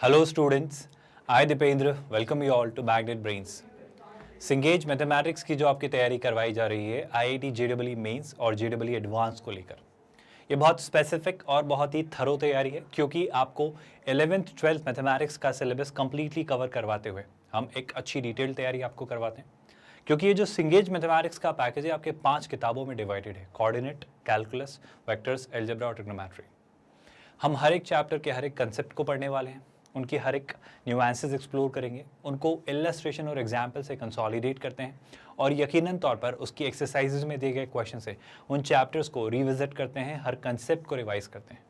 Hello students, I Dipendra welcome you all to Magnet Brains. सिंगेज mathematics की जो आपकी तैयारी करवाई जा रही है आईआईटी जेईई मेंस और जेईई एडवांस को लेकर, ये बहुत स्पेसिफिक और बहुत ही थरो तैयारी है क्योंकि आपको 11th 12th मैथमेटिक्स का सिलेबस कंप्लीटली कवर करवाते हुए हम एक अच्छी डिटेल तैयारी आपको करवाते हैं। क्योंकि ये जो सिंगेज मैथमेटिक्स का पैकेज है आपके 5 किताबों में डिवाइडेड है, कोऑर्डिनेट, कैलकुलस, वेक्टर्स, अलजेब्रा और ट्रिग्नोमेट्री। हम हर एक चैप्टर के हर एक कंसेप्ट को पढ़ने वाले हैं, उनकी हर एक न्यूएंसेस एक्सप्लोर करेंगे, उनको इलस्ट्रेशन और एग्जाम्पल से कंसोलिडेट करते हैं और यकीनन तौर पर उसकी एक्सरसाइजेज में दिए गए क्वेश्चन से उन चैप्टर्स को रिविजिट करते हैं, हर कंसेप्ट को रिवाइज करते हैं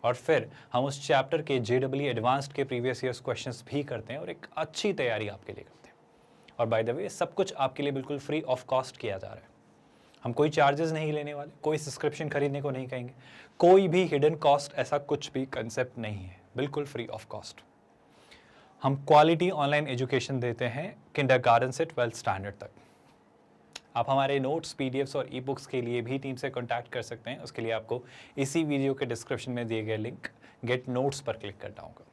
और फिर हम उस चैप्टर के जेईई एडवांस्ड के प्रीवियस ईयर्स क्वेश्चंस भी करते हैं और एक अच्छी तैयारी आपके लिए करते हैं। और बाय द वे सब कुछ आपके लिए बिल्कुल फ्री ऑफ कॉस्ट किया जा रहा है। हम कोई चार्जेस नहीं लेने वाले, कोई सब्सक्रिप्शन खरीदने को नहीं कहेंगे, कोई भी हिडन कॉस्ट ऐसा कुछ भी कंसेप्ट नहीं है, बिल्कुल फ्री ऑफ कॉस्ट। हम क्वालिटी ऑनलाइन एजुकेशन देते हैं किंडरगार्टन से 12th स्टैंडर्ड तक। आप हमारे नोट्स, पीडीएफ्स और ई बुक्स के लिए भी टीम से कांटेक्ट कर सकते हैं। उसके लिए आपको इसी वीडियो के डिस्क्रिप्शन में दिए गए लिंक गेट नोट्स पर क्लिक करना होगा।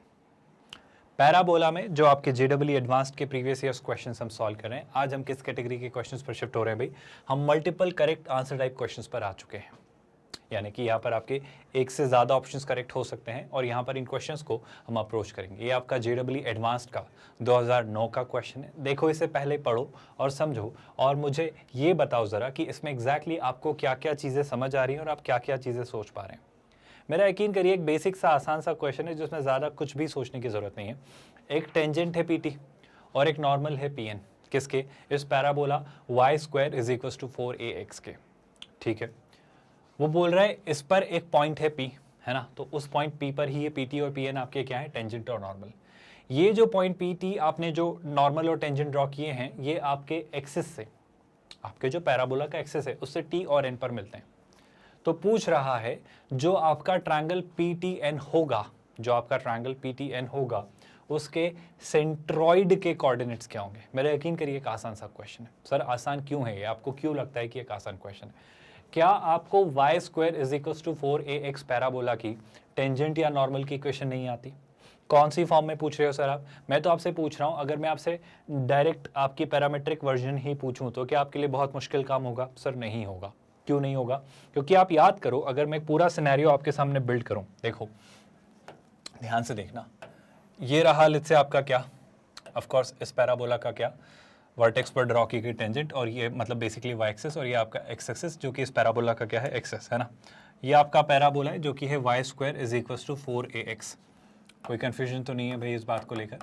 पैराबोला में जो आपके जेईई एडवांस्ड के प्रीवियस ईयर्स क्वेश्चंस हम सॉल्व कर रहे हैं, आज हम किस कैटेगरी के क्वेश्चंस पर शिफ्ट हो रहे हैं भाई? हम multiple correct answer type questions पर आ चुके हैं। यानी कि यहाँ पर आपके एक से ज़्यादा ऑप्शंस करेक्ट हो सकते हैं और यहाँ पर इन क्वेश्चंस को हम अप्रोच करेंगे। ये आपका जेईई एडवांस्ड का 2009 का क्वेश्चन है। देखो, इसे पहले पढ़ो और समझो और मुझे ये बताओ ज़रा कि इसमें एग्जैक्टली आपको क्या क्या चीज़ें समझ आ रही हैं और आप क्या क्या चीज़ें सोच पा रहे हैं। मेरा यकीन करिए, एक बेसिक सा आसान सा क्वेश्चन है जिसमें ज़्यादा कुछ भी सोचने की ज़रूरत नहीं है। एक टेंजेंट है पीटी और एक नॉर्मल है पीएन, किसके? इस पैराबोला y² = 4ax के। ठीक है, वो बोल रहा है इस पर एक पॉइंट है P, है ना, तो उस पॉइंट P पर ही ये PT और PN आपके क्या है? टेंजेंट और नॉर्मल। ये जो पॉइंट PT आपने जो नॉर्मल और टेंजेंट ड्रॉ किए हैं, ये आपके एक्सिस से, आपके जो पैराबोला का एक्सिस है उससे T और N पर मिलते हैं। तो पूछ रहा है जो आपका ट्रायंगल PTN होगा, जो आपका ट्रायंगल PTN होगा, उसके सेंट्रॉइड के कोऑर्डिनेट्स क्या होंगे? मेरा यकीन करिए एक आसान सा क्वेश्चन है। सर आसान क्यों है ये? आपको क्यों लगता है कि एक आसान क्वेश्चन है? क्या आपको y² = 4ax पैराबोला की टेंजेंट या नॉर्मल की इक्वेशन नहीं आती? कौन सी फॉर्म में पूछ रहे हो सर आप? मैं तो आपसे पूछ रहा हूँ, अगर मैं आपसे डायरेक्ट आपकी पैरामेट्रिक वर्जन ही पूछूं तो क्या आपके लिए बहुत मुश्किल काम होगा? सर नहीं होगा। क्यों नहीं होगा? क्योंकि आप याद करो, अगर मैं पूरा सिनेरियो आपके सामने बिल्ड करूं, देखो ध्यान से देखना, ये रहा लेट्स से आपका क्या, ऑफ कोर्स इस पैराबोला का क्या, वर्टेक्स पर ड्रॉ की गई टेंजेंट और ये मतलब बेसिकली वाई एक्सिस और ये आपका एक्स एक्सिस जो कि इस पैराबोला का क्या है? एक्सिस, है ना। ये आपका पैराबोला है जो कि है y² = 4ax। कोई कन्फ्यूजन तो नहीं है भाई इस बात को लेकर?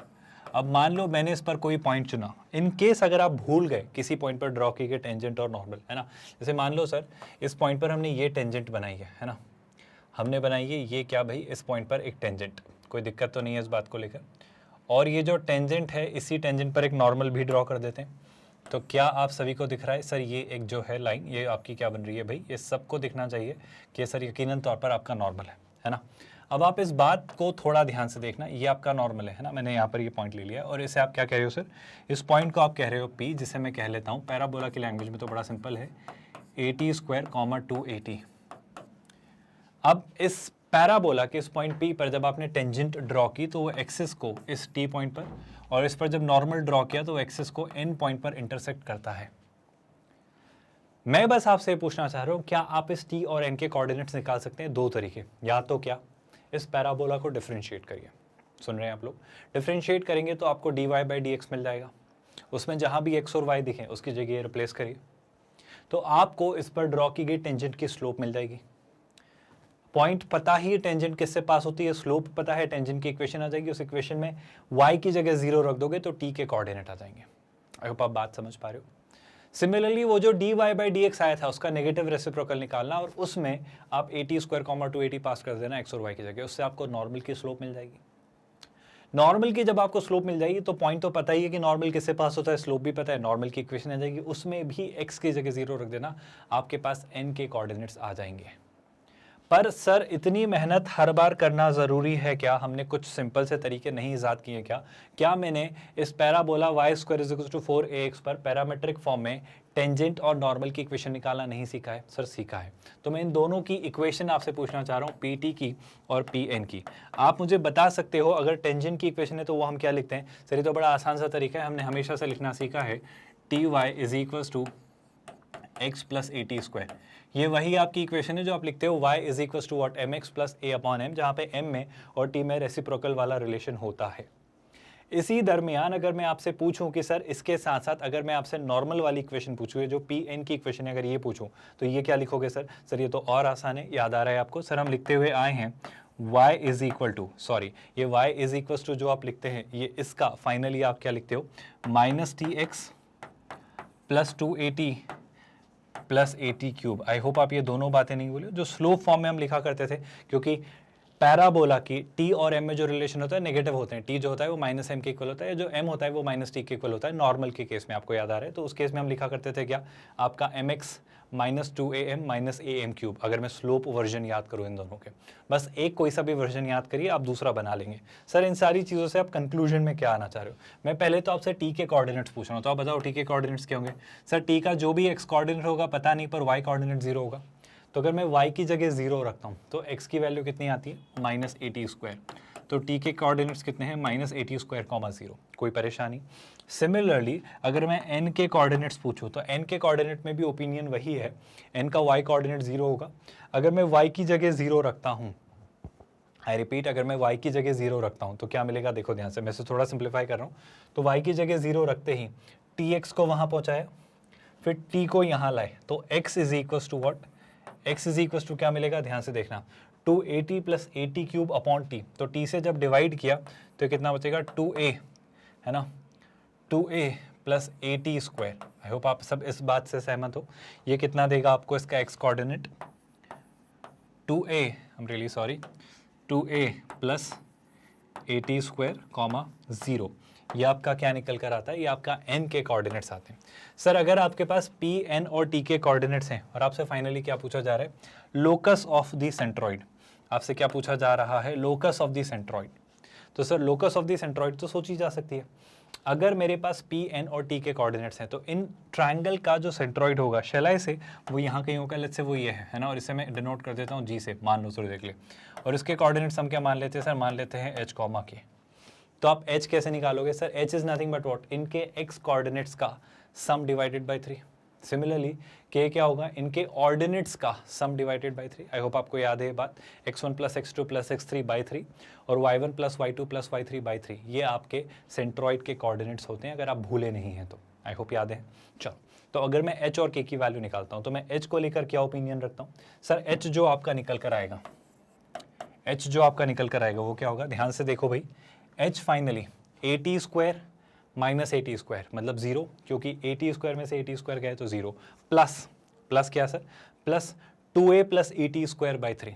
अब मान लो मैंने इस पर कोई पॉइंट चुना, इन केस अगर आप भूल गए किसी पॉइंट पर ड्रॉ की गई टेंजेंट और नॉर्मल, है ना, जैसे मान लो सर इस पॉइंट पर हमने ये टेंजेंट बनाई है ना, हमने बनाई है ये क्या भाई? इस पॉइंट पर एक टेंजेंट, कोई दिक्कत तो नहीं है इस बात को लेकर। और ये जो टेंजेंट है, इसी टेंजेंट पर एक नॉर्मल भी ड्रॉ कर देते हैं। तो क्या आप सभी को दिख रहा है सर ये एक जो है लाइन, ये आपकी क्या बन रही है भाई? ये सबको दिखना चाहिए कि सर यकीनन तौर पर आपका नॉर्मल है ना। अब आप इस बात को थोड़ा ध्यान से देखना, ये आपका नॉर्मल है ना, मैंने यहाँ पर ये पॉइंट ले लिया और इसे आप क्या कह रहे हो सर? इस पॉइंट को आप कह रहे हो P, जिसे मैं कह लेता हूँ पैराबोला की लैंग्वेज में तो बड़ा सिंपल है, AT² 2AT। अब इस पैराबोला के इस पॉइंट P पर जब आपने टेंजेंट ड्रॉ की तो वो एक्सिस को इस T पॉइंट पर, और इस पर जब नॉर्मल ड्रॉ किया तो एक्सिस को N पॉइंट पर इंटरसेक्ट करता है। मैं बस आपसे पूछना चाह रहा हूं, क्या आप इस T और N के कोऑर्डिनेट्स निकाल सकते हैं? दो तरीके, या तो क्या, इस पैराबोला को डिफरेंशिएट करिए। सुन रहे हैं आप लोग? डिफरेंशिएट करेंगे तो आपको dy/dx मिल जाएगा, उसमें जहां भी x और y दिखे उसकी जगह रिप्लेस करिए, तो आपको इस पर ड्रॉ की गई टेंजेंट की स्लोप मिल जाएगी। पॉइंट पता ही टेंजेंट किससे पास होती है, स्लोप पता है, टेंजेंट की इक्वेशन आ जाएगी। उस इक्वेशन में y की जगह 0 रख दोगे तो t के कोऑर्डिनेट आ जाएंगे। आई होप आप बात समझ पा रहे हो। सिमिलरली वो जो dy/dx आया था उसका नेगेटिव रेसिप्रोकल निकालना और उसमें आप AT² 2AT पास कर देना x और y की जगह, उससे आपको नॉर्मल की स्लोप मिल जाएगी। नॉर्मल की जब आपको स्लोप मिल जाएगी तो पॉइंट तो पता ही है कि नॉर्मल किससे पास होता है, स्लोप भी पता है, नॉर्मल की इक्वेशन आ जाएगी, उसमें भी x की जगह 0 रख देना, आपके पास n के कोऑर्डिनेट्स आ जाएंगे। पर सर इतनी मेहनत हर बार करना ज़रूरी है क्या? हमने कुछ सिंपल से तरीके नहीं ईजाद किए क्या? क्या मैंने इस parabola y square is equal to 4ax पर पैरामेट्रिक फॉर्म में टेंजेंट और नॉर्मल की इक्वेशन निकालना नहीं सीखा है? सर सीखा है। तो मैं इन दोनों की इक्वेशन आपसे पूछना चाह रहा हूँ, पी टी की और पी एन की। आप मुझे बता सकते हो अगर टेंजेंट की इक्वेशन है तो वो हम क्या लिखते हैं? सर ये तो बड़ा आसान सा तरीका है, हमने हमेशा से लिखना सीखा है, t y is equal to x plus a t square. ये वही आपकी इक्वेशन है जो आप लिखते हो y is equal to what m x plus a upon m, जहाँ पे m में और t में रेसिप्रोकल वाला रिलेशन होता है। इसी दरमियान अगर मैं आपसे पूछूं कि सर इसके साथ साथ अगर मैं आपसे नॉर्मल वाली इक्वेशन पूछूं, जो पी एन की इक्वेशन है, अगर ये पूछूं तो ये क्या लिखोगे सर? सर ये तो और आसान है, याद आ रहा है आपको? सर हम लिखते हुए आए हैं y is equal to, sorry ये y इज इक्वल टू जो आप लिखते हैं ये इसका फाइनली आप क्या लिखते हो? Minus T x plus 2at plus a t cube. I hope आप ये दोनों बातें नहीं बोले जो स्लोप फॉर्म में हम लिखा करते थे, क्योंकि पैराबोला की टी और एम में जो रिलेशन होता है नेगेटिव होते हैं। टी जो होता है वो माइनस एम के इक्वल होता है, जो एम होता है वो माइनस टी के इक्वल होता है नॉर्मल के केस में, आपको याद आ रहा है। तो उस केस में हम लिखा करते थे क्या? आपका m x minus 2am minus a m cube. अगर मैं स्लोप वर्जन याद करूँ इन दोनों के, बस एक कोई सा भी वर्जन याद करिए, आप दूसरा बना लेंगे। सर इन सारी चीज़ों से आप कंक्लूजन में क्या आना चाह रहे हो? मैं पहले तो आपसे टी के कोऑर्डिनेट्स पूछ रहा हूँ, तो आप बताओ टी के कोऑर्डिनेट्स क्या होंगे? सर टी का जो भी एक्स कोऑर्डिनेट होगा पता नहीं, पर वाई कोऑर्डिनेट 0 होगा। तो अगर मैं y की जगह 0 रखता हूँ तो x की वैल्यू कितनी आती है? माइनस ए टी स्क्वायर। तो t के कोऑर्डिनेट्स कितने हैं? माइनस ए टी स्क्वायर कॉमा 0। कोई परेशानी? सिमिलरली अगर मैं n के कोऑर्डिनेट्स पूछूं तो n के कोऑर्डिनेट में भी ओपिनियन वही है, n का y कोऑर्डिनेट 0 होगा। अगर मैं y की जगह 0 रखता हूँ, आई रिपीट, अगर मैं y की जगह 0 रखता हूँ तो क्या मिलेगा? देखो ध्यान से, मैं से थोड़ा सिंप्लीफाई कर रहा हूँ। तो y की जगह 0 रखते ही tx को वहाँ पहुँचाया, फिर t को यहाँ लाए, तो x is equal to what? x is equal to क्या मिलेगा? ध्यान से देखना, 2at plus a t cube upon t. तो t से जब डिवाइड किया तो कितना बचेगा? 2a, है ना, 2a plus a t square. I hope आप सब इस बात से सहमत हो। ये कितना देगा आपको इसका x coordinate? 2a, I am really sorry, 2a plus a t square comma 0। ये आपका क्या निकल कर आता है? ये आपका n के कोऑर्डिनेट्स आते हैं। सर अगर आपके पास p, n और t के कोऑर्डिनेट्स हैं और आपसे फाइनली क्या पूछा जा रहा है? Locus of the centroid. आपसे क्या पूछा जा रहा है? Locus of the centroid. तो sir locus of the centroid तो सोची जा सकती है। अगर मेरे पास p, n और t के कोऑर्डिनेट्स हैं तो इन ट्रायंगल का जो सेंट्रॉइड होगा शैलाई से, वो यहाँ कहीं होगा, लेट्स से वो ये है ना, और इसे मैं डिनोट कर देता हूँ g से, मान लो थोड़ी देख ले। और इसके कोऑर्डिनेट्स हम क्या मान लेते हैं सर? मान लेते हैं h कॉमा के। तो आप h कैसे निकालोगे sir? h is nothing but what? इनके x कोऑर्डिनेट्स का सम डिवाइडेड बाय 3। सिमिलरली k क्या होगा? इनके ऑर्डिनेट्स का सम डिवाइडेड बाय 3। आई होप आपको याद है ये बात, x1 plus x2 plus x3 by 3 और y1 plus y2 plus y3 by 3। ये आपके सेंट्रॉइड के कोऑर्डिनेट्स होते हैं, अगर आप भूले नहीं हैं तो। आई होप याद है। चलो, तो अगर मैं h और k की वैल्यू निकालता हूँ तो मैं h को लेकर क्या ओपिनियन रखता हूँ? सर h जो आपका निकल कर आएगा, h जो आपका निकल कर आएगा वो क्या होगा? ध्यान से देखो भाई, h फाइनली ए टी स्क्वायर माइनस ए टी स्क्वायर मतलब 0, क्योंकि ए टी स्क्वायर में से ए टी स्क्वायर गए तो 0, प्लस क्या sir? Plus 2a plus a t square by 3।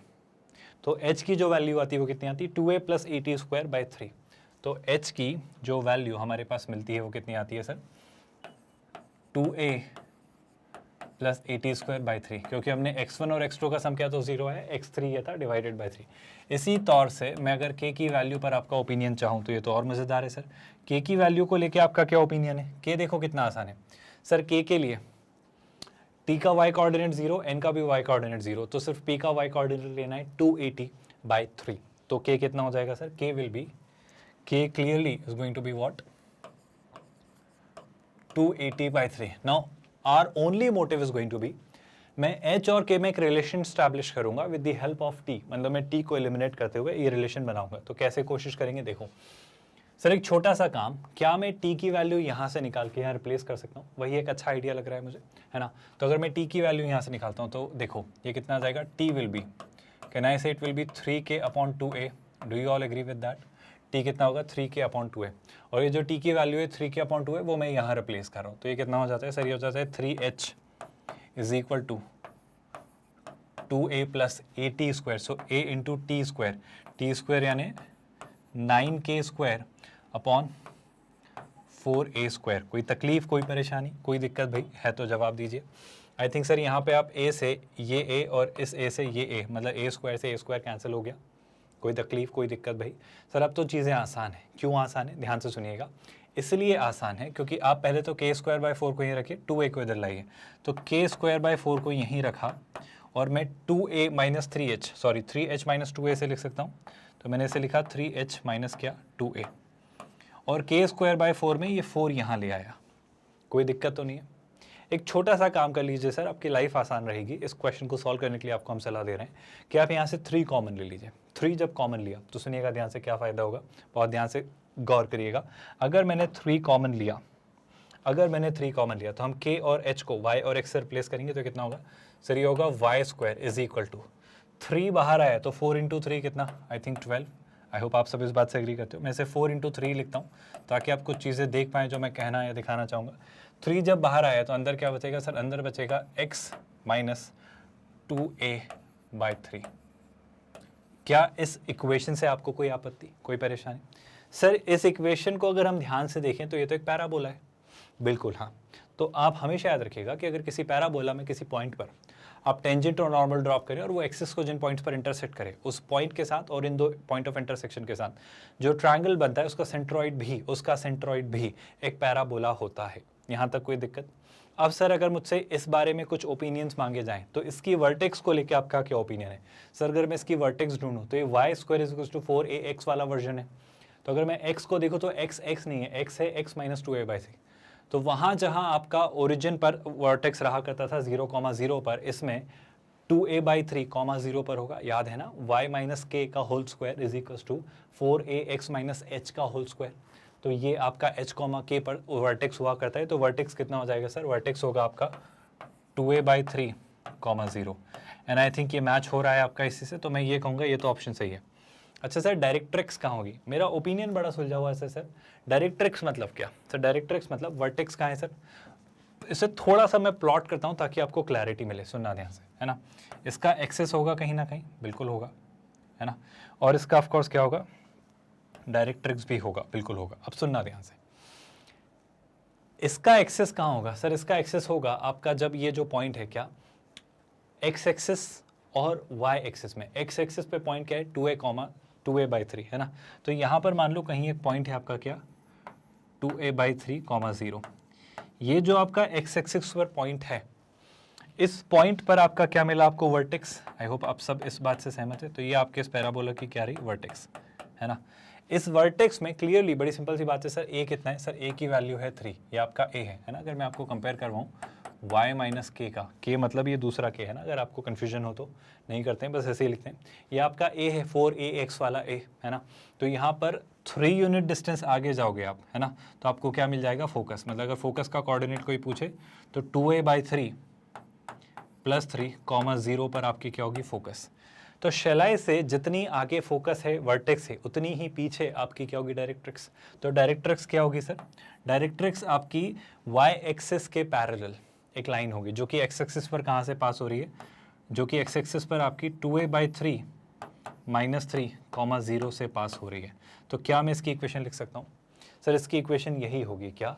तो h की जो वैल्यू आती है वो कितनी आती है? 2a plus a t square by 3। तो h की जो वैल्यू हमारे पास मिलती है वो कितनी आती है sir? 2a plus a t square by 3, क्योंकि हमने x1 और x2 का सम किया तो 0 है, x3 ये था डिवाइडेड बाई 3। इसी तौर से मैं अगर k की वैल्यू पर आपका ओपिनियन चाहूँ तो ये तो और मज़ेदार है सर। k की वैल्यू को लेके आपका क्या ओपिनियन है? k देखो कितना आसान है सर। k के लिए t का y कोऑर्डिनेट 0, n का भी y कोऑर्डिनेट 0, तो सिर्फ p का y कोऑर्डिनेट लेना है 2at बाई 3। तो k कितना हो जाएगा sir? k will be, k clearly is going to be what? 2at by 3। Now our only motive is going to be, मैं h और k में एक रिलेशन स्टैब्लिश करूंगा with the help of t, मतलब मैं t को eliminate करते हुए ये रिलेशन बनाऊंगा। तो कैसे कोशिश करेंगे? देखो सर, एक छोटा सा काम, क्या मैं t की वैल्यू यहाँ से निकाल के यहाँ रिप्लेस कर सकता हूँ? वही एक अच्छा आइडिया लग रहा है मुझे, है ना। तो अगर मैं t की वैल्यू यहाँ से निकालता हूँ तो देखो ये कितना आ जाएगा? t will be, can I say it will be 3k upon 2a। Do you all agree with that? t कितना होगा? 3k अपॉन 2a, और ये जो t की वैल्यू है 3k अपॉन 2a वो मैं यहाँ रिप्लेस कर रहा हूँ। तो ये कितना हो जाता है सर? ये हो जाता है 3h is equal to 2a plus a t square. So a into t square, t square यानी 9k square upon 4a square. कोई तकलीफ, कोई परेशानी, कोई दिक्कत भाई है तो जवाब दीजिए। आई थिंक सर यहाँ पे आप ए से ये ए और इस ए से ये ए, मतलब ए स्क्वायर से ए स्क्वायर कैंसिल हो गया। कोई तकलीफ, कोई दिक्कत भाई? सर अब तो चीज़ें आसान हैं। क्यों आसान है, ध्यान से सुनिएगा। इसलिए आसान है क्योंकि आप पहले तो के स्क्वायर बाय 4 को यहीं रखिए, 2a को इधर लाइए, तो के स्क्वायर बाय 4 को यहीं रखा और मैं 2a minus 3h, sorry 3h minus 2a से लिख सकता हूँ। तो मैंने इसे लिखा 3h माइनस क्या 2a, और के स्क्वायर बाय 4 में ये 4 यहाँ ले आया। कोई दिक्कत तो नहीं है। एक छोटा सा काम कर लीजिए सर, आपकी लाइफ आसान रहेगी। इस क्वेश्चन को सॉल्व करने के लिए आपको हम सलाह दे रहे हैं कि आप यहाँ से 3 कॉमन ले लीजिए। 3 जब कॉमन लिया तो सुनिएगा ध्यान से, क्या फ़ायदा होगा, बहुत ध्यान से गौर करिएगा। अगर मैंने 3 कॉमन लिया, तो हम k और h को y और x से रिप्लेस करेंगे तो कितना होगा सर, ये होगा y square is equal to 3 बाहर आया तो 4 इंटू 3 कितना, आई थिंक 12। आई होप आप सब इस बात से एग्री करते हो। मैं इसे 4 इंटू 3 लिखता हूँ ताकि आप कुछ चीज़ें देख पाएँ जो मैं कहना या दिखाना चाहूँगा। 3 जब बाहर आया तो अंदर क्या बचेगा सर, अंदर बचेगा x माइनस 2a बाई 3। क्या इस इक्वेशन से आपको कोई आपत्ति, कोई परेशानी? सर इस इक्वेशन को अगर हम ध्यान से देखें तो ये तो एक पैराबोला है। बिल्कुल हाँ। तो आप हमेशा याद रखिएगा कि अगर किसी पैराबोला में किसी पॉइंट पर आप टेंजेंट और नॉर्मल ड्रॉप करें और वो एक्सिस को जिन पॉइंट्स पर इंटरसेक्ट करे, उस पॉइंट के साथ और इन दो पॉइंट ऑफ इंटरसेक्शन के साथ जो ट्रायंगल बनता है उसका सेंट्रॉइड भी एक पैराबोला होता है। यहाँ तक कोई दिक्कत? अब सर अगर मुझसे इस बारे में कुछ ओपिनियंस मांगे जाएं तो इसकी वर्टेक्स को लेके आपका क्या ओपिनियन है? सर अगर मैं इसकी वर्टेक्स ढूंढूं तो ये y square is equal to 4ax वाला वर्जन है। तो अगर मैं x को देखूं तो x नहीं है, x है x माइनस 2a बाई 3। तो वहाँ जहाँ आपका ओरिजिन पर वर्टेक्स रहा करता था 0,0 पर, इसमें 2a बाई 3 0 पर होगा, याद है ना, y माइनस k का whole square is equal to 4ax minus h का होल स्क्वायर। तो ये आपका h k पर वर्टेक्स हुआ करता है। तो वर्टेक्स कितना हो जाएगा सर, वर्टेक्स होगा आपका 2a by 3 0। And I think ये मैच हो रहा है आपका इसी से, तो मैं ये कहूँगा ये तो ऑप्शन सही है। अच्छा सर डायरेक्ट्रिक्स कहाँ होगी? मेरा ओपिनियन बड़ा सुलझा हुआ है सर। डायरेक्ट्रिक्स मतलब क्या सर? डायरेक्ट्रिक्स मतलब वर्टेक्स कहाँ है सर? इसे थोड़ा सा मैं प्लॉट करता हूँ ताकि आपको क्लैरिटी मिले, सुनना ध्यान से, है ना। इसका एक्सेस होगा कहीं ना कहीं, बिल्कुल होगा, है ना, और इसका ऑफ कोर्स क्या होगा, डायरेक्ट्रिक्स भी होगा, बिल्कुल होगा। अब सुनना ध्यान से, इसका एक्सेस कहाँ होगा सर? इसका एक्सेस होगा आपका जब ये जो पॉइंट है क्या, एक्स एक्सिस और वाई एक्सिस में। एक्स एक्सिस पे पॉइंट क्या है, 2a बाई 3, है ना। तो यहाँ पर मान लो कहीं एक पॉइंट है आपका क्या, 2a बाई 3 0। ये जो आपका एक्स एक्सिस पर पॉइंट है, इस पॉइंट पर आपका क्या मिला आपको, वर्टेक्स। आई होप आप सब इस बात से सहमत है। तो ये आपके इस पैराबोला की क्या रही, वर्टेक्स, है ना। इस वर्टेक्स में क्लियरली बड़ी सिंपल सी बात है सर, a कितना है सर, a की वैल्यू है 3, ये आपका a है ना। अगर मैं आपको कंपेयर करवाऊँ y माइनस k का, k मतलब ये दूसरा k है ना, अगर आपको कन्फ्यूजन हो तो नहीं करते हैं, बस ऐसे ही लिखते हैं। ये आपका a है, 4ax वाला a, है ना। तो यहाँ पर 3 यूनिट डिस्टेंस आगे जाओगे आप, है ना, तो आपको क्या मिल जाएगा, फोकस। मतलब अगर फोकस का कोऑर्डिनेट कोई पूछे तो 2a बाई 3 प्लस 3 0 पर आपकी क्या होगी, फोकस। तो शेलाई से जितनी आगे फोकस है वर्टेक्स है, उतनी ही पीछे आपकी क्या होगी, डायरेक्ट्रिक्स। तो डायरेक्ट्रिक्स क्या होगी सर? डायरेक्ट्रिक्स आपकी y एक्सिस के पैरेलल एक लाइन होगी जो कि x एक्सिस पर कहाँ से पास हो रही है, जो कि x एक्सिस पर आपकी 2a बाई 3 माइनस 3 0 से पास हो रही है। तो क्या मैं इसकी इक्वेशन लिख सकता हूँ सर? इसकी इक्वेशन यही होगी क्या,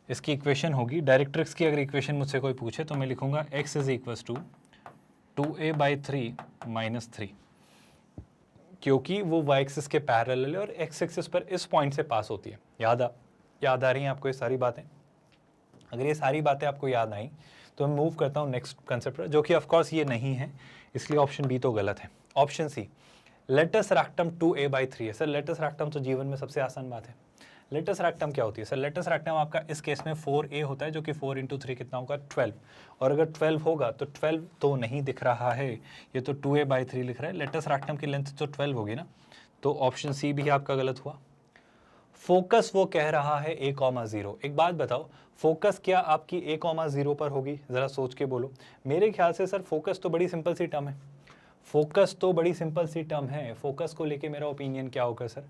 इसकी इक्वेशन होगी डायरेक्ट्रिक्स की। अगर इक्वेशन मुझसे कोई पूछे तो मैं लिखूंगा x is equals to 2a by 3 minus 3, क्योंकि वो y एक्सिस के पैरेलल है और x एक्सिस पर इस पॉइंट से पास होती है। याद आ रही हैं आपको ये सारी बातें? अगर ये सारी बातें आपको याद आई तो मैं मूव करता हूँ नेक्स्ट कंसेप्ट पर, जो कि ऑफ कोर्स ये नहीं है, इसलिए ऑप्शन बी तो गलत है। Option C, latus rectum 2a by 3 है। सर लेटस रैक्टम तो जीवन में सबसे आसान बात है। लेटस रैक्टम क्या होती है सर? लेटस रैक्टम आपका इस केस में 4a होता है, जो कि 4 इंटू 3 कितना होगा, 12। और अगर 12 होगा तो 12 तो नहीं दिख रहा है, ये तो 2a बाई 3 लिख रहा है। लेटस रैक्टम की लेंथ तो 12 होगी ना, तो ऑप्शन सी भी आपका गलत हुआ। फोकस वो कह रहा है a, 0। एक बात बताओ, फोकस क्या आपकी a, 0 पर होगी? ज़रा सोच के बोलो। मेरे ख्याल से सर फोकस तो बड़ी सिंपल सी टर्म है, फोकस तो बड़ी सिंपल सी टर्म है। फोकस को लेके मेरा ओपिनियन क्या होगा सर?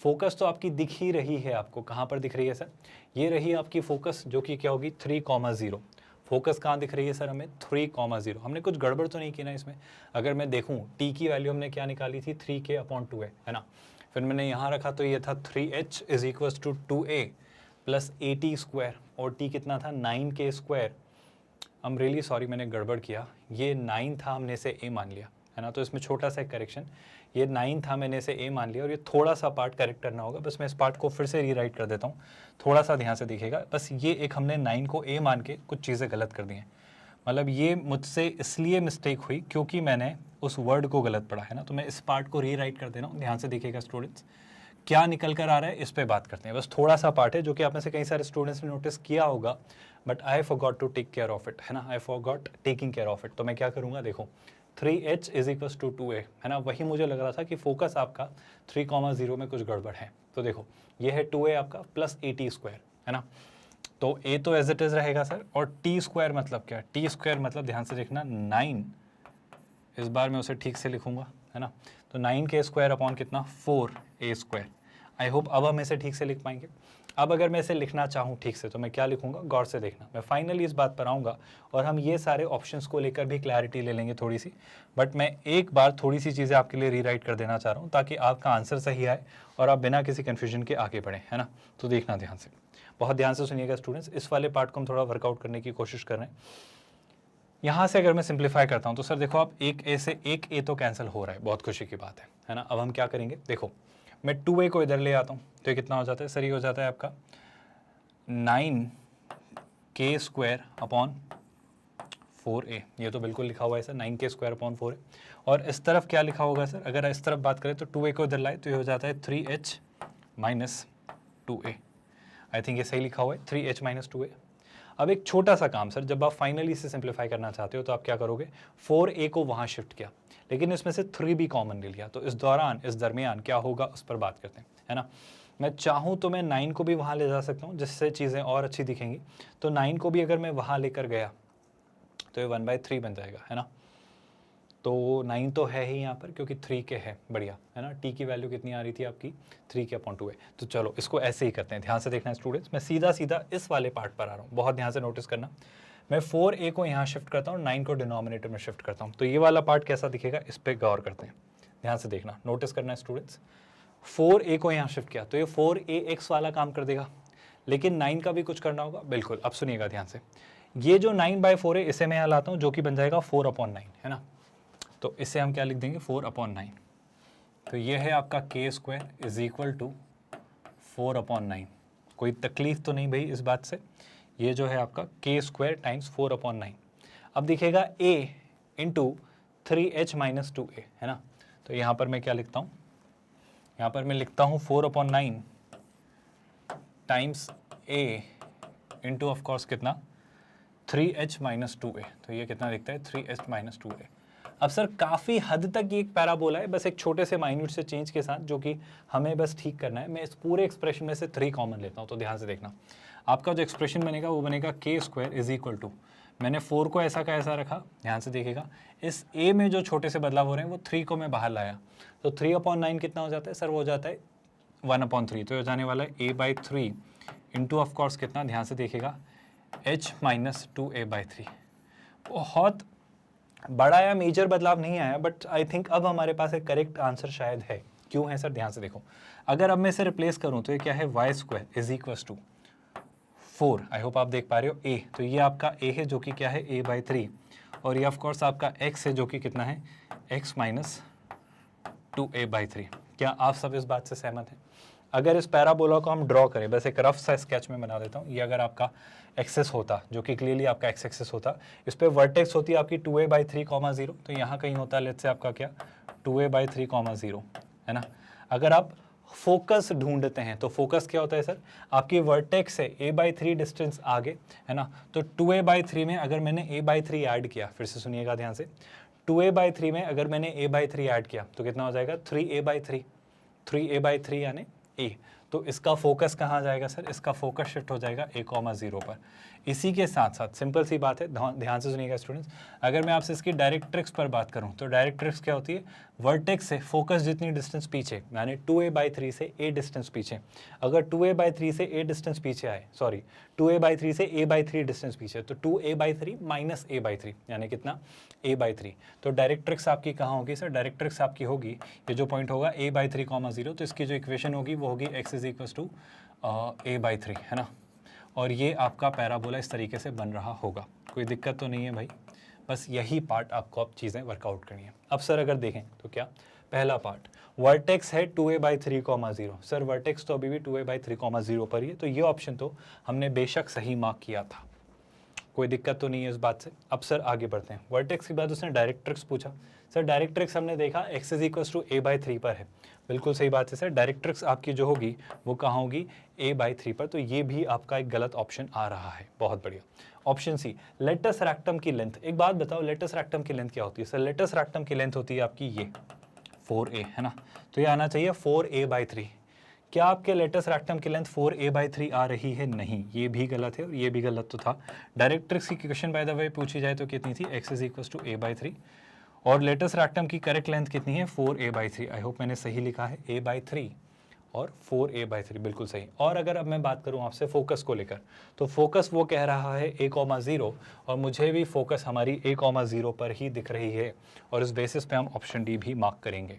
फोकस तो आपकी दिख ही रही है आपको, कहाँ पर दिख रही है सर? ये रही आपकी फोकस, जो कि क्या होगी 3, 0। फोकस कहाँ दिख रही है सर हमें? 3, 0। हमने कुछ गड़बड़ तो नहीं की ना इसमें? अगर मैं देखूँ t की वैल्यू हमने क्या निकाली थी, 3k/2 है ना। फिर मैंने यहाँ रखा तो ये था 3h is equals to 2a plus 80 square, और t कितना था 9k square I am really sorry, मैंने गड़बड़ किया, ये 9 था, हमने इसे ए मान लिया है ना, तो इसमें छोटा सा एक करेक्शन, ये 9 था, मैंने इसे ए मान लिया, और ये थोड़ा सा पार्ट करेक्ट करना होगा, बस मैं इस पार्ट को फिर से रीराइट कर देता हूँ, थोड़ा सा ध्यान से देखिएगा। बस ये एक हमने 9 को ए मान के कुछ चीज़ें गलत कर दी हैं, मतलब ये मुझसे इसलिए मिस्टेक हुई क्योंकि मैंने उस वर्ड को गलत पढ़ा है ना, तो मैं इस पार्ट को रीराइट कर दे रहा हूँ, ध्यान से देखिएगा स्टूडेंट्स, क्या निकल कर आ रहा है इस पे बात करते हैं। बस थोड़ा सा पार्ट है जो कि आप में से कई सारे स्टूडेंट्स ने नोटिस किया होगा, but I forgot to take care of it, है ना, I forgot taking care of it. तो मैं क्या करूँगा, देखो 3h is equals to 2a, है ना, वही मुझे लग रहा था कि फोकस आपका 3,0 में कुछ गड़बड़ है। तो देखो ये है 2a आपका प्लस at स्क्वायर, है ना, तो a तो एज इट इज रहेगा सर, और t स्क्वायर मतलब क्या, t स्क्वायर मतलब ध्यान से देखना 9, इस बार मैं उसे ठीक से लिखूंगा, है ना, तो 9k स्क्वायर अपॉन कितना 4a स्क्वायर। आई होप अब हम इसे ठीक से लिख पाएंगे। अब अगर मैं इसे लिखना चाहूँ ठीक से तो मैं क्या लिखूंगा, गौर से देखना, मैं फाइनली इस बात पर आऊँगा और हम ये सारे ऑप्शंस को लेकर भी क्लैरिटी ले लेंगे थोड़ी सी, बट मैं एक बार थोड़ी सी चीज़ें आपके लिए रीराइट कर देना चाह रहा हूँ ताकि आपका आंसर सही आए और आप बिना किसी कन्फ्यूजन के आगे बढ़ें, है ना। तो देखना ध्यान से, बहुत ध्यान से सुनिएगा स्टूडेंट्स, इस वाले पार्ट को हम थोड़ा वर्कआउट करने की कोशिश कर रहे हैं। यहाँ से अगर मैं सिंप्लीफाई करता हूँ तो सर देखो आप एक ए से एक ए तो कैंसिल हो रहा है, बहुत खुशी की बात है ना। अब हम क्या करेंगे, देखो मैं 2a को इधर ले आता हूँ तो ये कितना हो जाता है सर, ये हो जाता है आपका 9k स्क्वायर अपॉन 4a, ये तो बिल्कुल लिखा हुआ है sir 9k square upon 4a। और इस तरफ क्या लिखा होगा सर, अगर इस तरफ बात करें तो 2a को इधर लाए तो ये हो जाता है 3h minus 2a। I think ये सही लिखा हुआ है 3h माइनस 2a। अब एक छोटा सा काम सर, जब आप फाइनली इसे सिंप्लीफाई करना चाहते हो तो आप क्या करोगे, 4a को वहाँ शिफ्ट किया, लेकिन इसमें से 3 भी कॉमन ले लिया, तो इस दरमियान क्या होगा उस पर बात करते हैं, है ना। मैं चाहूँ तो मैं 9 को भी वहाँ ले जा सकता हूँ जिससे चीज़ें और अच्छी दिखेंगी, तो 9 को भी अगर मैं वहाँ लेकर गया तो ये 1/3 बन जाएगा, है ना। तो 9 तो है ही यहाँ पर क्योंकि 3 के है, बढ़िया है ना। t की वैल्यू कितनी आ रही थी आपकी 3 के अपॉन 2 है। तो चलो इसको ऐसे ही करते हैं, ध्यान से देखना स्टूडेंट्स, मैं सीधा सीधा इस वाले पार्ट पर आ रहा हूँ, बहुत ध्यान से नोटिस करना। मैं 4a को यहाँ शिफ्ट करता हूँ, 9 को डिनोमिनेटर में शिफ्ट करता हूँ, तो ये वाला पार्ट कैसा दिखेगा इस पर गौर करते हैं, ध्यान से देखना, नोटिस करना स्टूडेंट्स। 4a को यहाँ शिफ्ट किया तो ये 4ax वाला काम कर देगा, लेकिन 9 का भी कुछ करना होगा, बिल्कुल। अब सुनिएगा ध्यान से, ये जो 9/4 है इसे मैं यहाँ लाता हूँ जो कि बन जाएगा 4/9, है ना। तो इसे हम क्या लिख देंगे 4/9, तो ये है आपका k square is equal to 4/9। कोई तकलीफ तो नहीं भाई इस बात से, ये जो है आपका k स्क्वायर टाइम्स 4/9। अब दिखेगा a into 3h minus 2a, है ना। तो यहाँ पर मैं क्या लिखता हूँ, यहाँ पर मैं लिखता हूँ 4/9 टाइम्स a इंटू ऑफकोर्स कितना 3h माइनस 2a, तो ये कितना दिखता है 3h माइनस 2a। अब सर काफ़ी हद तक ये एक पैराबोला है, बस एक छोटे से माइन्यूट से चेंज के साथ जो कि हमें बस ठीक करना है। मैं इस पूरे एक्सप्रेशन में से 3 कॉमन लेता हूँ, तो ध्यान से देखना, आपका जो एक्सप्रेशन बनेगा वो बनेगा k square is equal to, मैंने 4 को ऐसा का ऐसा रखा, ध्यान से देखिएगा, इस a में जो छोटे से बदलाव हो रहे हैं वो 3 को मैं बाहर लाया, तो 3/9 कितना हो जाता है सर, वो हो जाता है 1/3, तो ये जाने वाला है a/3 इंटू ऑफकोर्स कितना, ध्यान से देखिएगा h माइनस 2a/3। बहुत बड़ा या मेजर बदलाव नहीं आया, बट आई थिंक अब हमारे पास एक करेक्ट आंसर शायद है। क्यों है सर, ध्यान से देखो, अगर अब मैं इसे रिप्लेस करूं तो ये क्या है y square is equal to 4, I hope आप देख पा रहे हो a, तो ये आपका a है जो कि क्या है a/3, और ये ऑफ कोर्स आपका x है जो कि कितना है x माइनस 2a/3। क्या आप सब इस बात से सहमत हैं? अगर इस पैराबोला को हम ड्रॉ करें, बस एक रफ सा स्केच में बना देता हूँ, ये अगर आपका एक्सेस होता जो कि क्लियरली आपका एक्स एक्सेस होता, इस पे वर्टेक्स होती है आपकी 2a/3, 0, तो यहाँ कहीं होता है लेट्स से आपका क्या 2a/3, 0, है ना। अगर आप फोकस ढूंढते हैं तो फोकस क्या होता है सर, आपकी वर्टेक्स से a/3 डिस्टेंस आगे, है ना। तो 2a/3 में अगर मैंने a/3 ऐड किया, फिर से सुनिएगा ध्यान से, 2a/3 में अगर मैंने a/3 ऐड किया तो कितना हो जाएगा 3a/3, 3a/3 यानी a। तो इसका फोकस कहाँ जाएगा सर, इसका फोकस शिफ्ट हो जाएगा a,0 पर। इसी के साथ साथ सिंपल सी बात है, ध्यान से सुनिएगा स्टूडेंट्स, अगर मैं आपसे इसकी डायरेक्ट्रिक्स पर बात करूं तो डायरेक्ट्रिक्स क्या होती है, वर्टेक्स से फोकस जितनी डिस्टेंस पीछे, यानी 2a/3 से a डिस्टेंस पीछे, अगर 2a/3 से a डिस्टेंस पीछे आए, सॉरी 2a/3 से a/3 डिस्टेंस पीछे, तो 2a/3 माइनस a/3 यानी कितना a/3। तो डायरेक्ट्रिक्स आपकी कहाँ होगी सर, डायरेक्ट्रिक्स आपकी होगी ये जो पॉइंट होगा a/3, 0, तो इसकी जो इक्वेशन होगी वो होगी x is equal to a/3, है ना। और ये आपका पैराबोला इस तरीके से बन रहा होगा। कोई दिक्कत तो नहीं है भाई, बस यही पार्ट आपको अब चीज़ें वर्कआउट करनी है। अब सर अगर देखें तो क्या, पहला पार्ट वर्टेक्स है 2a/3,0। सर वर्टेक्स तो अभी भी 2a/3,0 पर ही है, तो ये ऑप्शन तो हमने बेशक सही मार्क किया था, कोई दिक्कत तो नहीं है इस बात से। अब सर आगे बढ़ते हैं। वर्टेक्स के बाद उसने डायरेक्ट्रिक्स पूछा। सर डायरेक्ट्रिक्स हमने देखा x = a/3 पर है, बिल्कुल सही बात है सर। डायरेक्ट्रिक्स आपकी जो होगी वो कहाँ होगी, a/3 पर, तो ये भी आपका एक गलत ऑप्शन आ रहा है। बहुत बढ़िया। ऑप्शन सी, लेटस रेक्टम की लेंथ। एक बात बताओ, लेटस रेक्टम की लेंथ क्या होती है? सर लेटस रेक्टम की लेंथ होती है आपकी ये 4a, है ना, तो ये आना चाहिए 4a/3। क्या आपके लेटस रेक्टम की लेंथ 4a/3 आ रही है? नहीं, ये भी गलत है और ये भी गलत तो था। डायरेक्ट्रिक्स की क्वेश्चन बाय द वे पूछी जाए तो कितनी थी, x = a/3, और लेटस रेक्टम की करेक्ट लेंथ कितनी है, 4a/3। आई होप मैंने सही लिखा है, a/3 और 4a/3, बिल्कुल सही। और अगर अब मैं बात करूं आपसे फोकस को लेकर, तो फोकस वो कह रहा है a,0, और मुझे भी फोकस हमारी a,0 पर ही दिख रही है, और इस बेसिस पे हम ऑप्शन डी भी मार्क करेंगे।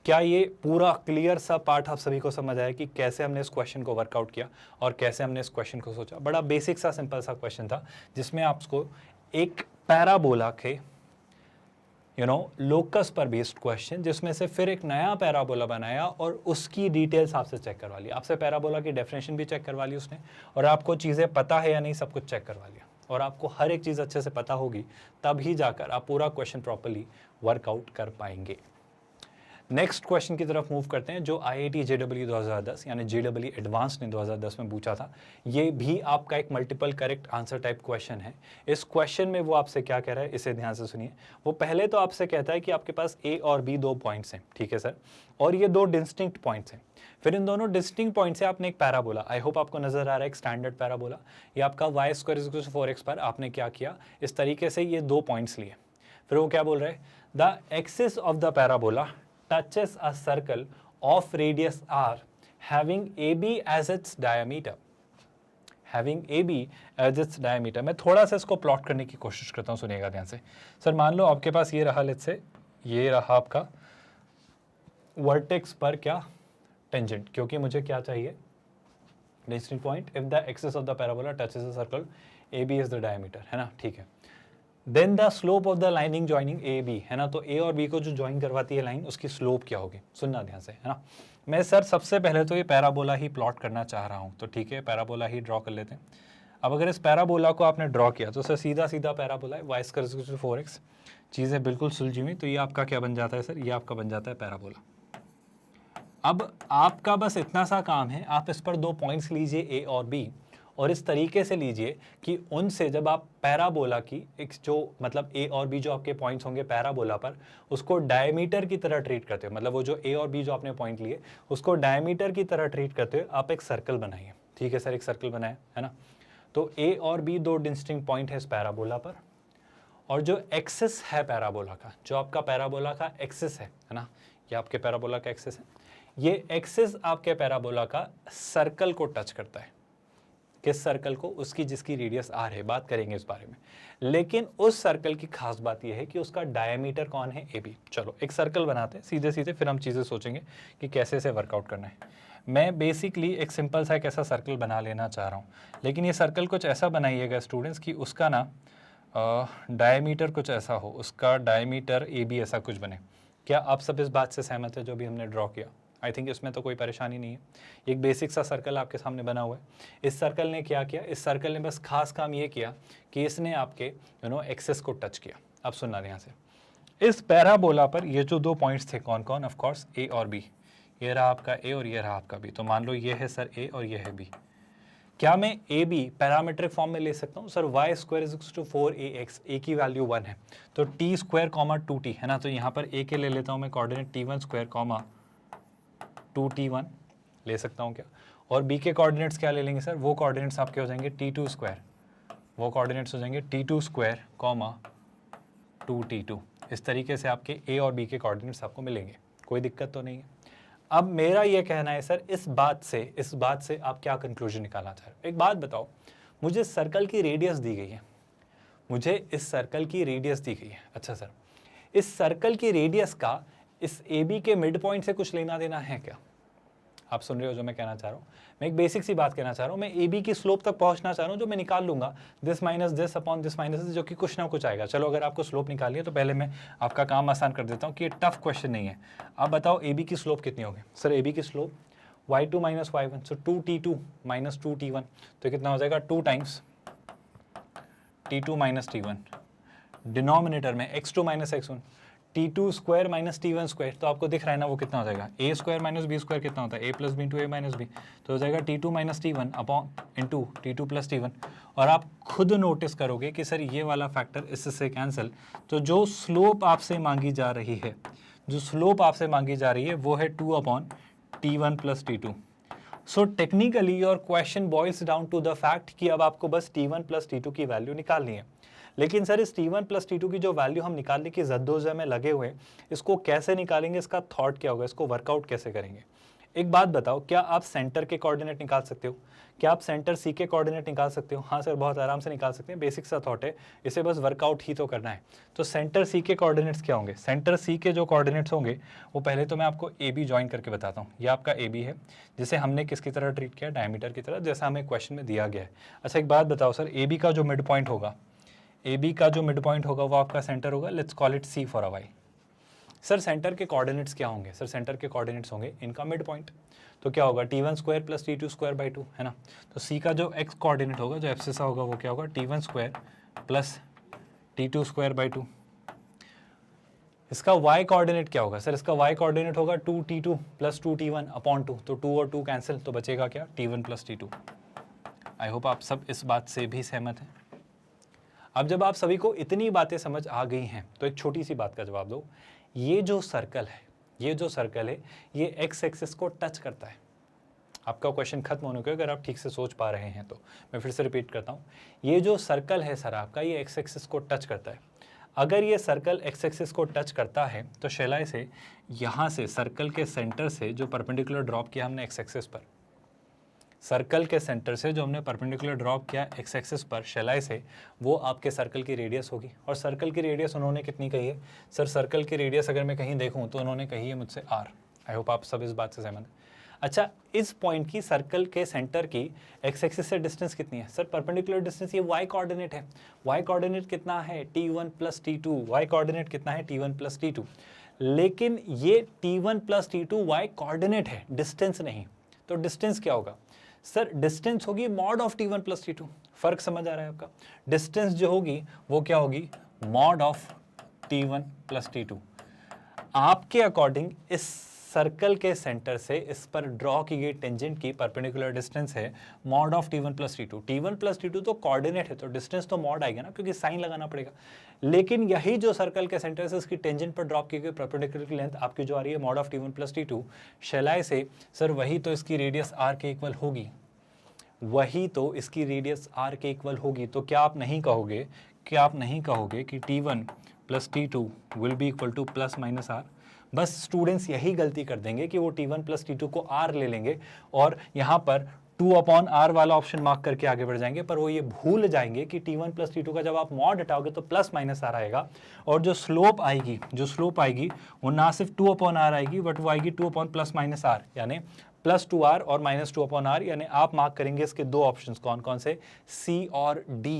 क्या ये पूरा क्लियर सा पार्ट आप सभी को समझ आया कि कैसे हमने इस क्वेश्चन को वर्कआउट किया और कैसे हमने इस क्वेश्चन को सोचा? बड़ा बेसिक सा सिंपल सा क्वेश्चन था, जिसमें आपको एक पैराबोला के लोकस पर बेस्ड क्वेश्चन, जिसमें से फिर एक नया पैराबोला बनाया और उसकी डिटेल्स आपसे चेक करवा ली। आपसे पैराबोला की डेफिनेशन भी चेक करवा ली उसने, और आपको चीज़ें पता है या नहीं सब कुछ चेक करवा लिया, और आपको हर एक चीज़ अच्छे से पता होगी, तभी जाकर आप पूरा क्वेश्चन प्रॉपर्ली वर्कआउट कर पाएंगे। नेक्स्ट क्वेश्चन की तरफ मूव करते हैं, जो IIT JEE 2010 यानी JEE एडवांस ने 2010 में पूछा था। ये भी आपका एक multiple correct answer type question है। इस क्वेश्चन में वो आपसे क्या कह रहा है, इसे ध्यान से सुनिए। वो पहले तो आपसे कहता है कि आपके पास A और B 2 पॉइंट्स हैं, ठीक है सर, और ये 2 डिस्टिंक्ट पॉइंट्स हैं। फिर इन दोनों डिस्टिंक्ट पॉइंट से आपने एक पैराबोला, आई होप आपको नजर आ रहा है, एक स्टैंडर्ड पैराबोला, ये आपका y² = 4x पर आपने क्या किया, इस तरीके से ये 2 पॉइंट्स लिए। फिर वो क्या बोल रहे हैं, the axis of the parabola touches a circle of radius r having AB as its diameter. Having AB as its diameter. मैं थोड़ा सा इसको प्लॉट करने की कोशिश करता हूँ, सुनिएगा ध्यान से। सर मान लो आपके पास ये रहा, लेट्स से ये रहा आपका वर्टेक्स पर क्या, टेंजेंट, क्योंकि मुझे क्या चाहिए, distinct point. If the axis of the parabola touches a circle, AB is the diameter, है ना, ठीक है। Then the slope of the lining joining A B, है ना, तो ए और बी को जो ज्वाइन करवाती है लाइन, उसकी स्लोप क्या होगी, सुनना ध्यान से, है ना। मैं सर सबसे पहले तो ये पैराबोला ही प्लॉट करना चाह रहा हूँ, तो ठीक है पैराबोला ही ड्रॉ कर लेते हैं। अब अगर इस पैराबोला को आपने ड्रॉ किया तो सर सीधा सीधा पैराबोला है, y² = 4x, चीज़ें बिल्कुल सुलझी हुई, तो ये आपका क्या बन जाता है सर, ये आपका बन जाता है पैराबोला। अब आपका बस इतना सा काम है, आप इस पर 2 पॉइंट्स लीजिए A और B, और इस तरीके से लीजिए कि उनसे जब आप पैराबोला की एक जो मतलब A और B जो आपके पॉइंट्स होंगे पैराबोला पर, उसको डायमीटर की तरह ट्रीट करते हो, मतलब वो जो A और B जो आपने पॉइंट लिए उसको डायमीटर की तरह ट्रीट करते हुए आप एक सर्कल बनाइए, ठीक है सर, एक सर्कल बनाए, है ना। तो A और B 2 डिस्टिंक्ट पॉइंट है इस पैराबोला पर, और जो एक्सिस है पैराबोला का, जो आपका पैराबोला का एक्सिस है ना, ये आपके पैराबोला का एक्सिस है, ये एक्सिस आपके पैराबोला का सर्कल को टच करता है। किस सर्कल को, उसकी जिसकी रेडियस r है, बात करेंगे इस बारे में। लेकिन उस सर्कल की खास बात यह है कि उसका डायमीटर कौन है, AB। चलो एक सर्कल बनाते हैं सीधे सीधे, फिर हम चीज़ें सोचेंगे कि कैसे इसे वर्कआउट करना है। मैं बेसिकली एक सिंपल सा एक ऐसा सर्कल बना लेना चाह रहा हूँ, लेकिन ये सर्कल कुछ ऐसा बनाइएगा स्टूडेंट्स कि उसका ना डायमीटर कुछ ऐसा हो, उसका डायमीटर AB ऐसा कुछ बने। क्या आप सब इस बात से सहमत है जो भी हमने ड्रॉ किया? आई थिंक इसमें तो कोई परेशानी नहीं है। एक बेसिक सा सर्कल आपके सामने बना हुआ है। इस सर्कल ने क्या किया, इस सर्कल ने बस खास काम ये किया कि इसने आपके एक्सेस को टच किया। अब सुनना यहाँ से, इस पैराबोला पर ये जो 2 पॉइंट्स थे कौन कौन, ऑफ कोर्स A और B, ये रहा आपका A और ये रहा आपका B। तो मान लो ये है सर A और ये है B। क्या मैं AB पैरामीट्रिक फॉर्म में ले सकता हूँ सर, y² = 4ax, A की वैल्यू 1 है, तो t² 2t, है ना, तो यहाँ पर A के ले लेता हूँ मैं कोऑर्डिनेट t1² 2t1 ले सकता हूँ क्या, और B के कोऑर्डिनेट्स क्या ले लेंगे सर, वो कोऑर्डिनेट्स आपके हो जाएंगे t2², वो कोऑर्डिनेट्स हो जाएंगे t2² 2t2। इस तरीके से आपके A और B के कोऑर्डिनेट्स आपको मिलेंगे, कोई दिक्कत तो नहीं है। अब मेरा ये कहना है सर, इस बात से आप क्या कंक्लूजन निकालना चाह रहे हो? एक बात बताओ, मुझे सर्कल की रेडियस दी गई है, मुझे इस सर्कल की रेडियस दी गई है। अच्छा सर, इस सर्कल की रेडियस का इस AB के मिड पॉइंट से कुछ लेना देना है क्या? आप सुन रहे हो जो मैं कहना चाह रहा हूँ? मैं एक बेसिक सी बात कहना चाह रहा हूँ, मैं ए बी की स्लोप तक पहुँचना चाह रहा हूँ, जो मैं निकाल लूँगा this minus this upon this minus this, जो कि कुछ ना कुछ आएगा। चलो अगर आपको स्लोप निकालनी है तो पहले मैं आपका काम आसान कर देता हूँ कि ये टफ क्वेश्चन नहीं है। आप बताओ ए बी की स्लोप कितनी होगी? सर ए बी की स्लोप y2 माइनस y1, सो 2t2 माइनस 2t1, तो कितना हो जाएगा 2 times t2 minus t1, denominator में x2 minus x1, t2 square minus t1 square, तो आपको दिख रहा है ना वो कितना हो जाएगा, a square minus b square कितना होता है, a plus B into A minus B, तो हो जाएगा t2 minus t1 upon into t2 plus t1। और आप खुद नोटिस करोगे कि सर ये वाला फैक्टर इससे कैंसिल, तो जो स्लोप आपसे मांगी जा रही है, जो स्लोप आपसे मांगी जा रही है वो है 2 upon t1 plus t2। So technically your question boils down to the fact कि अब आपको बस t1 प्लस t2 की वैल्यू निकालनी है। लेकिन सर इस t1 प्लस t2 की जो वैल्यू हम निकालने की जद्दोजहद में लगे हुए, इसको कैसे निकालेंगे, इसका थॉट क्या होगा, इसको वर्कआउट कैसे करेंगे? एक बात बताओ, क्या आप सेंटर के कोऑर्डिनेट निकाल सकते हो? क्या आप सेंटर सी के कोऑर्डिनेट निकाल सकते हो? हाँ सर, बहुत आराम से निकाल सकते हैं, बेसिक सा थॉट है, इसे बस वर्कआउट ही तो करना है। तो सेंटर सी के कोऑर्डिनेट्स क्या होंगे? सेंटर सी के जो कोऑर्डिनेट्स होंगे वो पहले तो मैं आपको ए बी ज्वाइन करके बताता हूँ। ये आपका ए बी है, जिसे हमने किसकी तरह ट्रीट किया, डायमीटर की तरह, जैसा हमें क्वेश्चन में दिया गया है। अच्छा एक बात बताओ सर, ए बी का जो मिड पॉइंट होगा, ए बी का जो मिड पॉइंट होगा वो आपका सेंटर होगा, let's call it C for a Y. Sir centre के कोऑर्डिनेट्स क्या होंगे? सर सेंटर के कोऑर्डिनेट्स होंगे इनका मिड पॉइंट, तो क्या होगा t1 square plus t2 square by 2, है ना। तो c का जो x कोऑर्डिनेट होगा, जो एब्सिसा होगा, वो क्या होगा, t1 square plus t2 square by 2। इसका y कोऑर्डिनेट क्या होगा? सर इसका y कोऑर्डिनेट होगा 2t2 प्लस 2t1 अपॉन 2, तो 2 और 2 कैंसिल, तो बचेगा क्या, t1 प्लस t2। आई होप आप सब इस बात से भी सहमत हैं। अब जब आप सभी को इतनी बातें समझ आ गई हैं तो एक छोटी सी बात का जवाब दो। ये जो सर्कल है, ये जो सर्कल है, ये एक्स एक्सिस को टच करता है। आपका क्वेश्चन खत्म होने को, अगर आप ठीक से सोच पा रहे हैं तो मैं फिर से रिपीट करता हूँ। ये जो सर्कल है सर आपका, ये एक्स एक्सिस को टच करता है। अगर ये सर्कल एक्स एक्सिस को टच करता है तो शैलाई से यहाँ से सर्कल के सेंटर से जो परपेंडिकुलर ड्रॉप किया हमने एक्स एक्सिस पर, सर्कल के सेंटर से जो हमने परपेंडिकुलर ड्रॉप किया एक्स एक्सिस पर शैलाई से, वो आपके सर्कल की रेडियस होगी। और सर्कल की रेडियस उन्होंने कितनी कही है? सर सर्कल की रेडियस अगर मैं कहीं देखूं तो उन्होंने कही है मुझसे r। आई होप आप सब इस बात से सहमत हैं। अच्छा, इस पॉइंट की, सर्कल के सेंटर की एक्स एक्सिस से डिस्टेंस कितनी है? सर परपेंडिकुलर डिस्टेंस, ये y कोऑर्डिनेट है। y कोऑर्डिनेट कितना है? t1 plus t2। y coordinate कितना है? t1 plus t2। लेकिन ये t1 plus t2 y coordinate है, डिस्टेंस नहीं। तो डिस्टेंस क्या होगा? सर डिस्टेंस होगी mod of t1 plus t2। फर्क समझ आ रहा है आपका? डिस्टेंस जो होगी वो क्या होगी? Mod of t1 plus t2। आपके अकॉर्डिंग इस सर्कल के सेंटर से इस पर ड्रॉ की गई टेंजेंट की परपेंडिकुलर डिस्टेंस है mod of t1 plus t2। t1 plus t2 तो कोऑर्डिनेट है, तो डिस्टेंस तो मॉड आएगा ना, क्योंकि साइन लगाना पड़ेगा। लेकिन यही जो सर्कल के सेंटर से इसकी टेंजेंट पर ड्रॉप की गई परपेंडिकुलर की लेंथ आपकी जो आ रही है mod of t1 plus t2 शैलाई से, सर वही तो इसकी रेडियस r के इक्वल होगी, वही तो इसकी रेडियस r के इक्वल होगी। तो क्या आप नहीं कहोगे, क्या आप नहीं कहोगे कि t1 plus t2 will be equal two plus minus r? बस स्टूडेंट्स यही गलती कर देंगे कि वो t1 प्लस t2 को r ले लेंगे और यहाँ पर 2 अपॉन r वाला ऑप्शन मार्क करके आगे बढ़ जाएंगे, पर वो ये भूल जाएंगे कि t1 प्लस t2 का जब आप मॉड हटाओगे तो प्लस माइनस r आएगा, और जो स्लोप आएगी, जो स्लोप आएगी वो ना सिर्फ 2 अपॉन r आएगी, बट वो आएगी 2 अपॉन प्लस माइनस r, यानी प्लस 2r और माइनस 2 अपॉन r। यानी आप मार्क करेंगे इसके दो ऑप्शंस, कौन कौन से? C और D।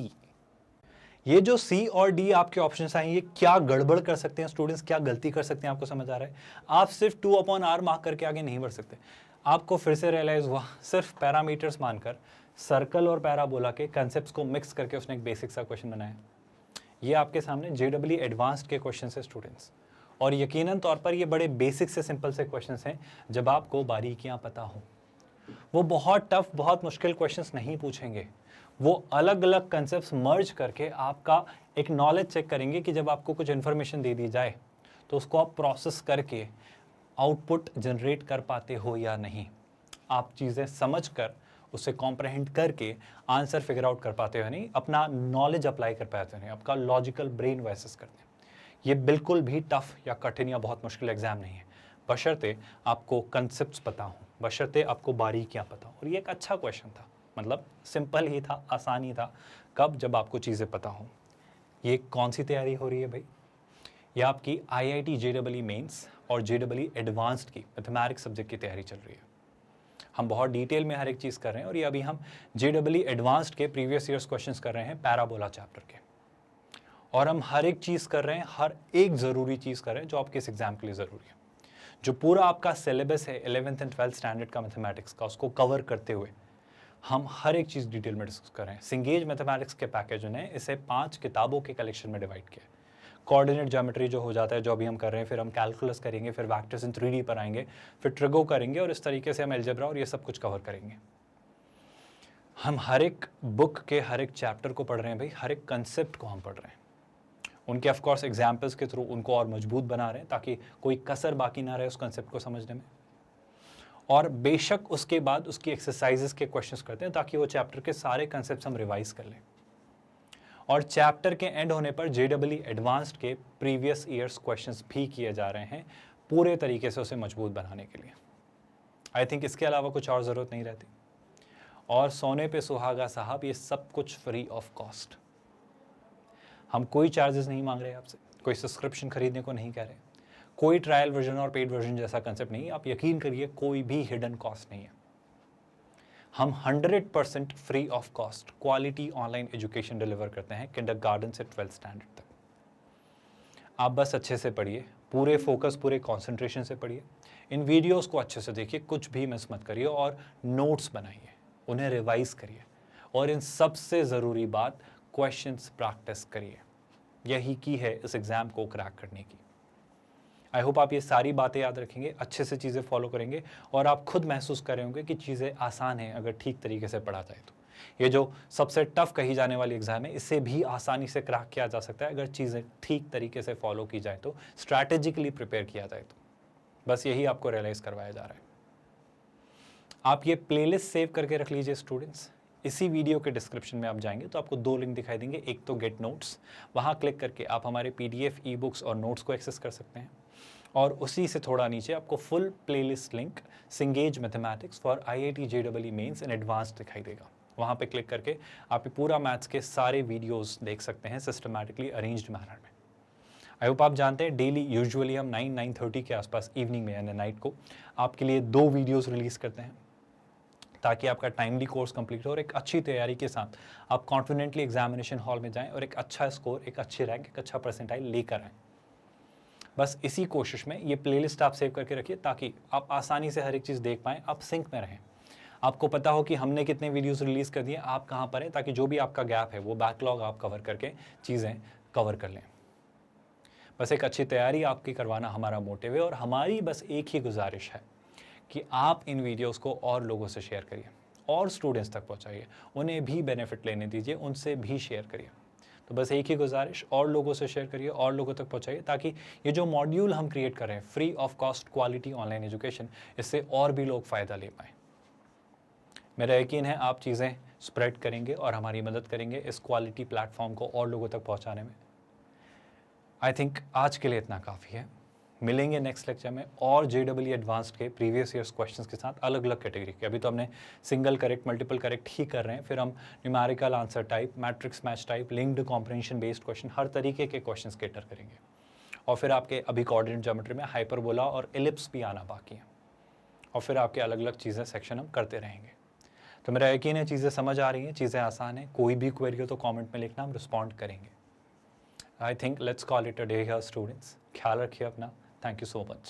ये जो C और D आपके ऑप्शंस आए, ये क्या गड़बड़ कर सकते हैं स्टूडेंट्स, क्या गलती कर सकते हैं, आपको समझ आ रहा है? आप सिर्फ 2 अपॉन r मार्क करके आगे नहीं बढ़ सकते। आपको फिर से रियलाइज हुआ, सिर्फ पैरामीटर्स मानकर सर्कल और पैराबोला के कंसेप्ट्स को मिक्स करके उसने एक बेसिक सा क्वेश्चन बनाया। ये आपके सामने JEE एडवांस्ड के क्वेश्चन है स्टूडेंट्स, और यकीनन तौर पर ये बड़े बेसिक से सिंपल से क्वेश्चंस हैं जब आपको बारीकियां पता हो। वो बहुत टफ, बहुत मुश्किल क्वेश्चंस नहीं पूछेंगे, वो अलग अलग कंसेप्ट्स मर्ज करके आपका एक नॉलेज चेक करेंगे कि जब आपको कुछ इन्फॉर्मेशन दे दी जाए तो उसको आप प्रोसेस करके आउटपुट जनरेट कर पाते हो या नहीं, आप चीज़ें समझ कर उसे कॉम्प्रहेंड करके आंसर फिगर आउट कर पाते हो नहीं, अपना नॉलेज अप्लाई कर पाते हो नहीं, आपका लॉजिकल ब्रेन वैसेस करते हैं। ये बिल्कुल भी टफ या कठिन या बहुत मुश्किल एग्जाम नहीं है, बशर्ते आपको कंसेप्ट्स पता हो, बशर्ते आपको बारीकियां पता हो। और ये एक अच्छा क्वेश्चन था, मतलब सिंपल ही था, आसान ही था। कब? जब आपको चीज़ें पता हो। ये कौन सी तैयारी हो रही है भाई? ये आपकी IIT JEE मेंस और JEE एडवांस्ड की मैथमेटिक्स सब्जेक्ट की तैयारी चल रही है। हम बहुत डिटेल में हर एक चीज़ कर रहे हैं और ये अभी हम JEE एडवांस्ड के प्रीवियस ईयर्स क्वेश्चंस कर रहे हैं पैराबोला चैप्टर के, और हम हर एक चीज़ कर रहे हैं, हर एक ज़रूरी चीज़ कर रहे हैं जो आपके इस एग्जाम के लिए ज़रूरी है। जो पूरा आपका सिलेबस है 11th एंड 12th स्टैंडर्ड का मैथमेटिक्स का, उसको कवर करते हुए हम हर एक चीज़ डिटेल में डिस्कस कर रहे हैं। सिंगेज मैथमेटिक्स के पैकेज ने इसे 5 किताबों के कलेक्शन में डिवाइड किया। कोऑर्डिनेट ज्योमेट्री जो हो जाता है, जो अभी हम कर रहे हैं, फिर हम कैलकुलस करेंगे, फिर वेक्टर्स इन 3D पर आएंगे, फिर ट्रिगो करेंगे, और इस तरीके से हम अलजेब्रा और ये सब कुछ कवर करेंगे। हम हर एक बुक के हर एक चैप्टर को पढ़ रहे हैं भाई, हर एक कंसेप्ट को हम पढ़ रहे हैं, उनके ऑफकोर्स एग्जाम्पल्स के थ्रू उनको और मजबूत बना रहे हैं ताकि कोई कसर बाकी ना रहे उस कंसेप्ट को समझने में। और बेशक उसके बाद उसकी एक्सरसाइजेस के क्वेश्चंस करते हैं ताकि वो चैप्टर के सारे कंसेप्ट्स हम रिवाइज कर लें। और चैप्टर के एंड होने पर JEE एडवांस्ड के प्रीवियस ईयर्स क्वेश्चंस भी किए जा रहे हैं पूरे तरीके से उसे मजबूत बनाने के लिए। आई थिंक इसके अलावा कुछ और ज़रूरत नहीं रहती। और सोने पे सुहागा साहब, ये सब कुछ फ्री ऑफ कॉस्ट। हम कोई चार्जेस नहीं मांग रहे आपसे, कोई सब्सक्रिप्शन खरीदने को नहीं कह रहे, कोई ट्रायल वर्जन और पेड वर्जन जैसा कंसेप्ट नहीं है। आप यकीन करिए, कोई भी हिडन कॉस्ट नहीं है। हम 100% free of cost quality online education deliver करते हैं किंडरगार्टन से 12th स्टैंडर्ड तक। आप बस अच्छे से पढ़िए, पूरे फोकस, पूरे कंसंट्रेशन से पढ़िए, इन वीडियोस को अच्छे से देखिए, कुछ भी मिस मत करिए, और नोट्स बनाइए, उन्हें रिवाइज करिए, और इन सबसे ज़रूरी बात, क्वेश्चंस प्रैक्टिस करिए। यही की है इस एग्ज़ाम को क्रैक करने की। आई होप आप ये सारी बातें याद रखेंगे, अच्छे से चीज़ें फॉलो करेंगे, और आप खुद महसूस कर रहे होंगे कि चीज़ें आसान हैं अगर ठीक तरीके से पढ़ा जाए तो। ये जो सबसे टफ कही जाने वाली एग्ज़ाम है, इसे भी आसानी से क्रैक किया जा सकता है अगर चीज़ें ठीक तरीके से फॉलो की जाए तो, स्ट्रैटेजिकली प्रिपेयर किया जाए तो। बस यही आपको रियलाइज़ करवाया जा रहा है। आप ये प्लेलिस्ट सेव करके रख लीजिए स्टूडेंट्स। इसी वीडियो के डिस्क्रिप्शन में आप जाएंगे तो आपको 2 लिंक दिखाई देंगे। एक तो गेट नोट्स, वहाँ क्लिक करके आप हमारे PDF, ई-बुक्स और नोट्स को एक्सेस कर सकते हैं, और उसी से थोड़ा नीचे आपको फुल प्लेलिस्ट लिंक सिंगेज mathematics for IIT JEE mains in advance दिखाई देगा। वहाँ पे क्लिक करके आप पूरा मैथ्स के सारे वीडियोस देख सकते हैं सिस्टमैटिकली अरेंज्ड मैनर में। आई होप आप जानते हैं डेली यूजुअली हम 9-9:30 के आसपास इवनिंग में यानी नाइट को आपके लिए 2 वीडियोस रिलीज़ करते हैं ताकि आपका टाइमली कोर्स कंप्लीट हो और एक अच्छी तैयारी के साथ आप कॉन्फिडेंटली एग्जामिनेशन हॉल में जाएं और एक अच्छा स्कोर, एक अच्छी रैंक, एक अच्छा परसेंटाइल लेकर आएँ। बस इसी कोशिश में ये प्लेलिस्ट आप सेव करके रखिए ताकि आप आसानी से हर एक चीज़ देख पाएँ, आप सिंक में रहें, आपको पता हो कि हमने कितने वीडियोस रिलीज़ कर दिए, आप कहाँ पर हैं, ताकि जो भी आपका गैप है वो बैकलॉग आप कवर करके चीज़ें कवर कर लें। बस एक अच्छी तैयारी आपकी करवाना हमारा मोटिव है, और हमारी बस एक ही गुजारिश है कि आप इन वीडियोस को और लोगों से शेयर करिए और स्टूडेंट्स तक पहुंचाइए, उन्हें भी बेनिफिट लेने दीजिए, उनसे भी शेयर करिए। तो बस एक ही गुजारिश, और लोगों से शेयर करिए और लोगों तक पहुंचाइए ताकि ये जो मॉड्यूल हम क्रिएट कर रहे हैं free of cost quality online education, इससे और भी लोग फ़ायदा ले पाएँ। मेरा यकीन है आप चीज़ें स्प्रेड करेंगे और हमारी मदद करेंगे इस क्वालिटी प्लेटफॉर्म को और लोगों तक पहुँचाने में। आई थिंक आज के लिए इतना काफ़ी है। मिलेंगे नेक्स्ट लेक्चर में और JEE एडवांस्ड के प्रीवियस ईयर्स क्वेश्चंस के साथ अलग अलग कैटेगरी के। अभी तो हमने सिंगल करेक्ट, मल्टीपल करेक्ट ही कर रहे हैं, फिर हम numerical answer type, matrix match type, linked comprehension based question, हर तरीके के क्वेश्चंस कैटर करेंगे। और फिर आपके अभी कोऑर्डिनेट ज्योमेट्री में हाइपरबोला और एलिप्स भी आना बाकी है, और फिर आपके अलग अलग चीज़ें सेक्शन हम करते रहेंगे। तो मेरा यकीन है चीज़ें समझ आ रही हैं, चीज़ें आसान हैं। कोई भी क्वेरी हो तो कॉमेंट में लिखना, हम रिस्पॉन्ड करेंगे। I think let's call it a day here students. ख्याल रखिए अपना। Thank you so much.